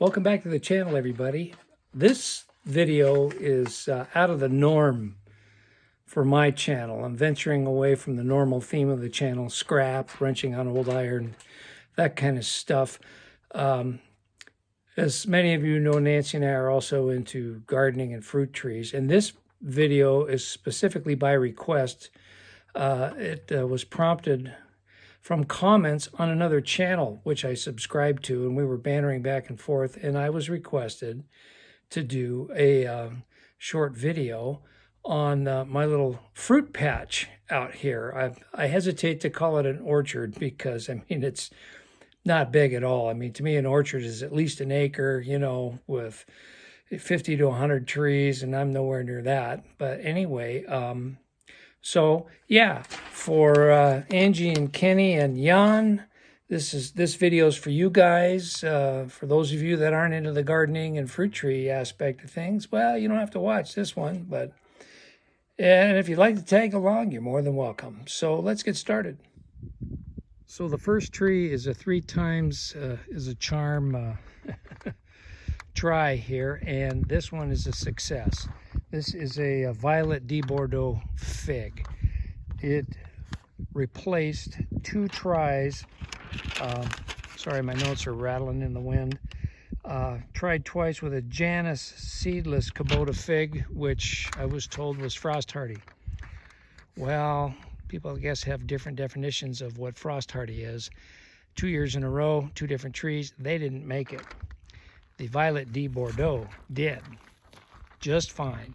Welcome back to the channel, everybody. This video is out of the norm for my channel. I'm venturing away from the normal theme of the channel, scrap, wrenching on old iron, that kind of stuff. As many of you know, Nancy and I are also into gardening and fruit trees, and this video is specifically by request. It was prompted from comments on another channel, which I subscribed to, and we were bantering back and forth, and I was requested to do a short video on my little fruit patch out here. I hesitate to call it an orchard because, I mean, it's not big at all. I mean, to me, an orchard is at least an acre, you know, with 50 to 100 trees, and I'm nowhere near that. But anyway, so yeah, for Angie and Kenny and Jan, this video is for you guys. For those of you that aren't into the gardening and fruit tree aspect of things, well, you don't have to watch this one, but and if you'd like to tag along, you're more than welcome. So let's get started. So the first tree is a 3 times is a charm try here, and this one is a success. This is a violet D Bordeaux Fig. It replaced 2 tries. Sorry, my notes are rattling in the wind. Tried twice with a Janus seedless Kubota fig, which I was told was frost hardy. Well, people, I guess, have different definitions of what frost hardy is. 2 years in a row, 2 different trees, they didn't make it. The violet D Bordeaux did just fine.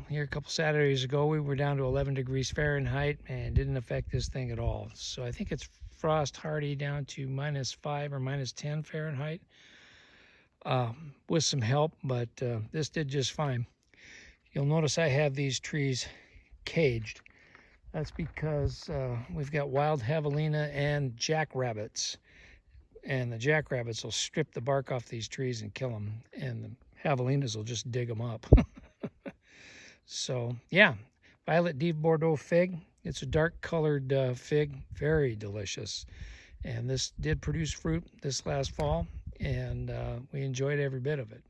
Here a couple Saturdays ago, we were down to 11 degrees Fahrenheit and didn't affect this thing at all. So I think it's frost hardy down to -5 or -10 Fahrenheit with some help, but this did just fine. You'll notice I have these trees caged. That's because we've got wild javelina and jackrabbits, and the jackrabbits will strip the bark off these trees and kill them, and the javelinas will just dig them up. So yeah, violet D Bordeaux fig. It's a dark colored fig, very delicious, and this did produce fruit this last fall, and we enjoyed every bit of it.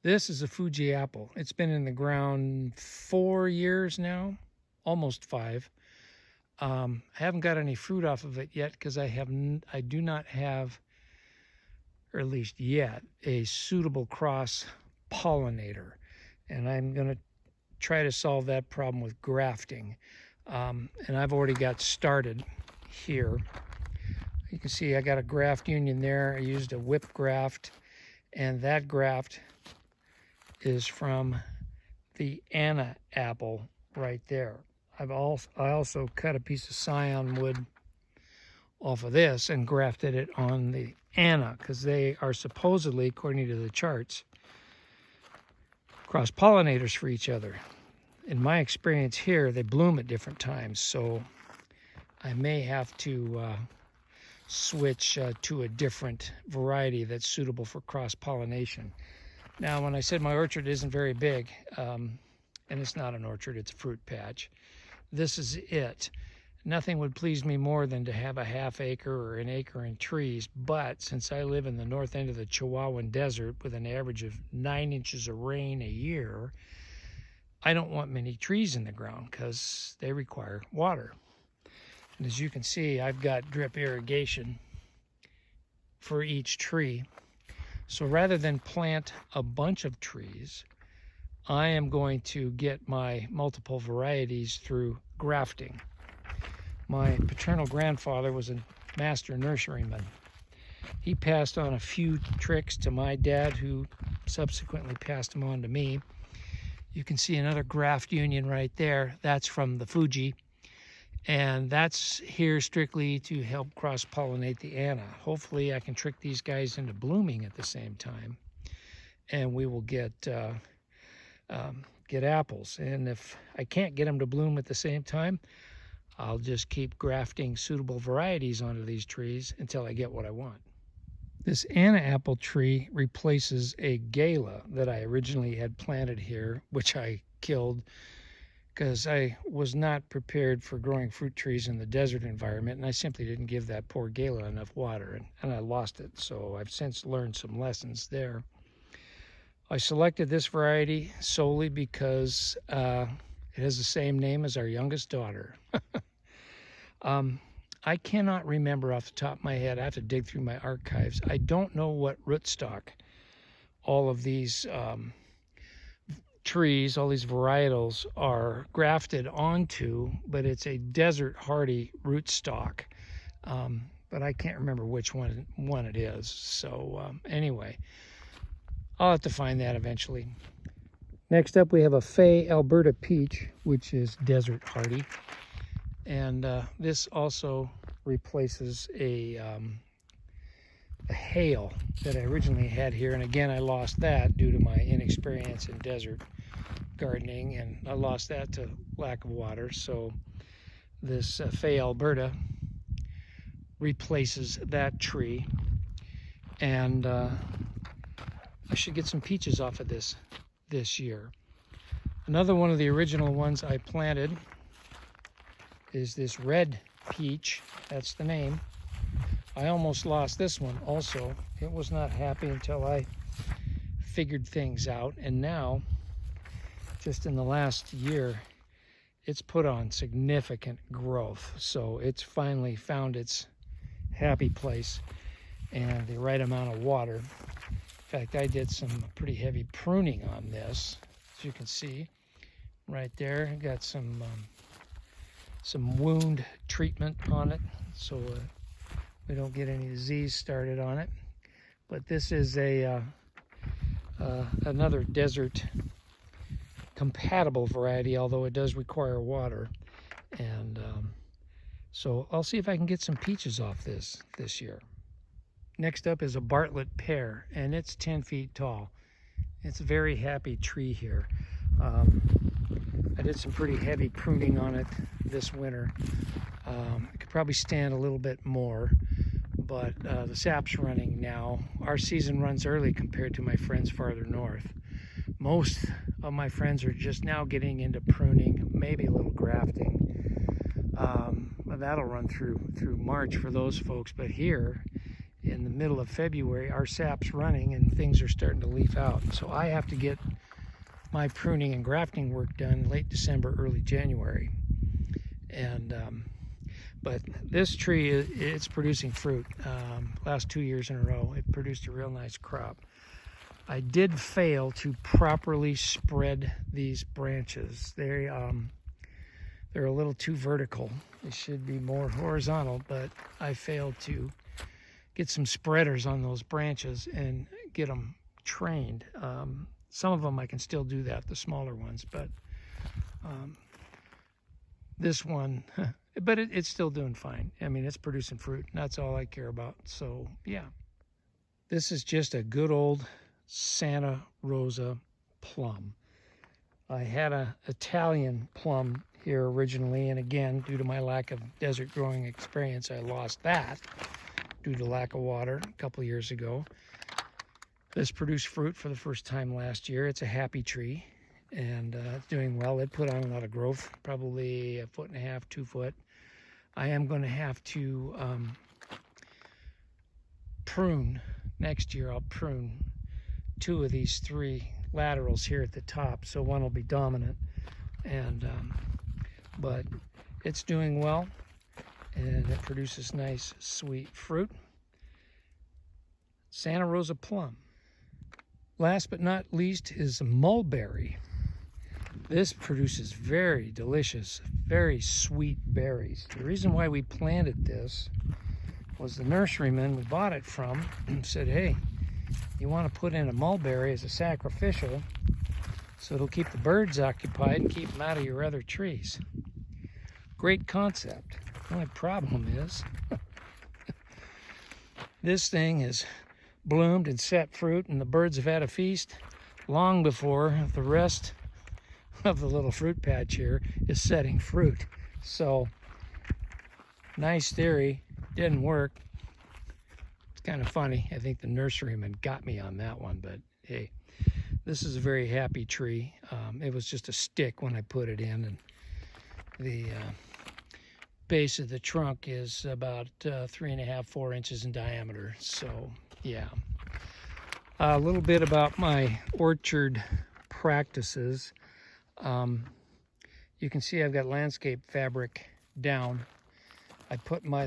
This is a Fuji apple. It's been in the ground 4 years now, almost 5. I haven't got any fruit off of it yet because I do not have, or at least yet, a suitable cross pollinator, and I'm going to try to solve that problem with grafting. And I've already got started here. You can see I got a graft union there. I used a whip graft, and that graft is from the Anna apple right there. I also cut a piece of scion wood off of this and grafted it on the Anna, because they are supposedly, according to the charts, cross-pollinators for each other. In my experience here, they bloom at different times, so I may have to switch to a different variety that's suitable for cross-pollination. Now, when I said my orchard isn't very big, and it's not an orchard, it's a fruit patch, this is it. Nothing would please me more than to have a ½ acre or an acre in trees, but since I live in the north end of the Chihuahuan Desert with an average of 9 inches of rain a year, I don't want many trees in the ground because they require water. And as you can see, I've got drip irrigation for each tree. So rather than plant a bunch of trees, I am going to get my multiple varieties through grafting. My paternal grandfather was a master nurseryman. He passed on a few tricks to my dad, who subsequently passed them on to me. You can see another graft union right there. That's from the Fuji. And that's here strictly to help cross-pollinate the Anna. Hopefully I can trick these guys into blooming at the same time, and we will get apples. And if I can't get them to bloom at the same time, I'll just keep grafting suitable varieties onto these trees until I get what I want. This Anna apple tree replaces a Gala that I originally had planted here, which I killed because I was not prepared for growing fruit trees in the desert environment, and I simply didn't give that poor Gala enough water, and I lost it. So I've since learned some lessons there. I selected this variety solely because it has the same name as our youngest daughter. I cannot remember off the top of my head. I have to dig through my archives. I don't know what rootstock all of these trees, all these varietals are grafted onto, but it's a desert hardy rootstock. But I can't remember which one it is. So anyway, I'll have to find that eventually. Next up, we have a Fay Alberta peach, which is desert hardy. And this also replaces a hail that I originally had here. And again, I lost that due to my inexperience in desert gardening, and I lost that to lack of water. So this Fay Alberta replaces that tree. And I should get some peaches off of this year. Another one of the original ones I planted is this red peach. That's the name. I almost lost this one also. It was not happy until I figured things out, and now just in the last year it's put on significant growth. So it's finally found its happy place and the right amount of water. In fact, I did some pretty heavy pruning on this, as you can see right there. I got some wound treatment on it, so we don't get any disease started on it. But this is another desert compatible variety, although it does require water. And so I'll see if I can get some peaches off this year. Next up is a Bartlett Pear, and it's 10 feet tall. It's a very happy tree here. I did some pretty heavy pruning on it this winter. It could probably stand a little bit more, but the sap's running now. Our season runs early compared to my friends farther north. Most of my friends are just now getting into pruning, maybe a little grafting. That'll run through March for those folks, but here in the middle of February, our sap's running and things are starting to leaf out. So I have to get my pruning and grafting work done late December, early January. And but this tree, it's producing fruit. Last 2 years in a row, it produced a real nice crop. I did fail to properly spread these branches. They're a little too vertical. They should be more horizontal, but I failed to get some spreaders on those branches and get them trained. Some of them I can still do that, the smaller ones, but this one, but it's still doing fine. I mean, it's producing fruit, and that's all I care about. So yeah, this is just a good old Santa Rosa plum. I had an Italian plum here originally, and again, due to my lack of desert growing experience, I lost that due to lack of water a couple of years ago. This produced fruit for the first time last year. It's a happy tree, and it's doing well. It put on a lot of growth, probably 1.5 foot, 2 foot. I am going to have to prune next year. I'll prune 2 of these 3 laterals here at the top, so one will be dominant. And but it's doing well, and it produces nice sweet fruit. Santa Rosa plum. Last but not least is mulberry. This produces very delicious, very sweet berries. The reason why we planted this was the nurseryman we bought it from said, hey, you want to put in a mulberry as a sacrificial so it'll keep the birds occupied and keep them out of your other trees. Great concept. The only problem is this thing has bloomed and set fruit, and the birds have had a feast long before the rest of the little fruit patch here is setting fruit. So nice theory, didn't work. It's kind of funny. I think the nurseryman got me on that one, but hey, this is a very happy tree. It was just a stick when I put it in, and the base of the trunk is about 3.5, 4 inches in diameter. So yeah, a little bit about my orchard practices. You can see I've got landscape fabric down. I put my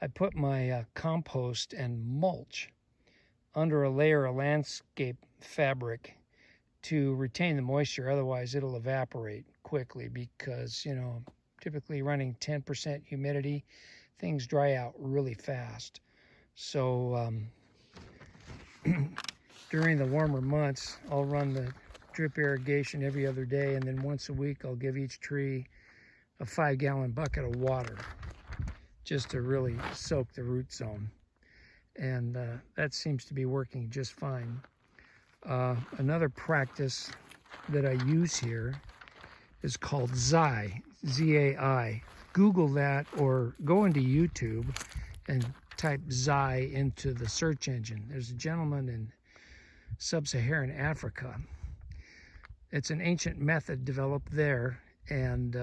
I put my compost and mulch under a layer of landscape fabric to retain the moisture. Otherwise it'll evaporate quickly, because, you know, typically running 10% humidity, things dry out really fast. So during the warmer months, I'll run the drip irrigation every other day, and then once a week I'll give each tree a 5-gallon bucket of water just to really soak the root zone. And that seems to be working just fine. Another practice that I use here is called Zai, Z-A-I. Google that, or go into YouTube and type Zai into the search engine. There's a gentleman in sub-Saharan Africa. It's an ancient method developed there, and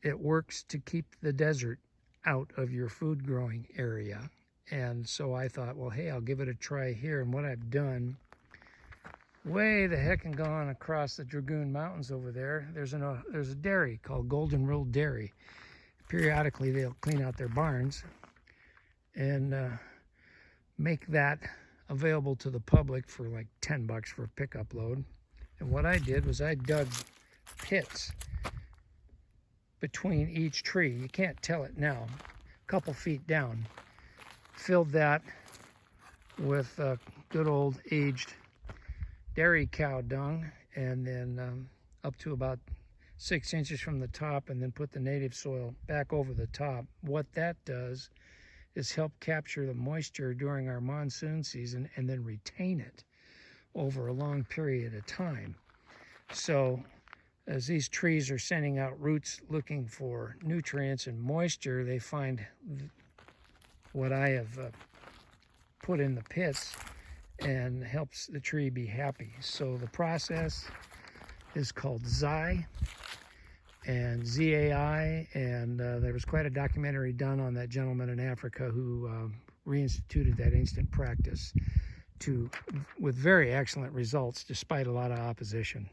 it works to keep the desert out of your food growing area. And so I thought, well, hey, I'll give it a try here. And what I've done, way the heck and gone across the Dragoon Mountains over there, there's a dairy called Golden Rule Dairy. Periodically they'll clean out their barns and make that available to the public for like 10 bucks for a pickup load. And what I did was I dug pits between each tree. You can't tell it now. A couple feet down. Filled that with good old aged dairy cow dung, and then up to about 6 inches from the top, and then put the native soil back over the top. What that does is help capture the moisture during our monsoon season and then retain it over a long period of time. So as these trees are sending out roots looking for nutrients and moisture, they find what I have put in the pits and helps the tree be happy. So the process is called Zai and Z-A-I, and there was quite a documentary done on that gentleman in Africa who reinstituted that ancient practice with very excellent results despite a lot of opposition.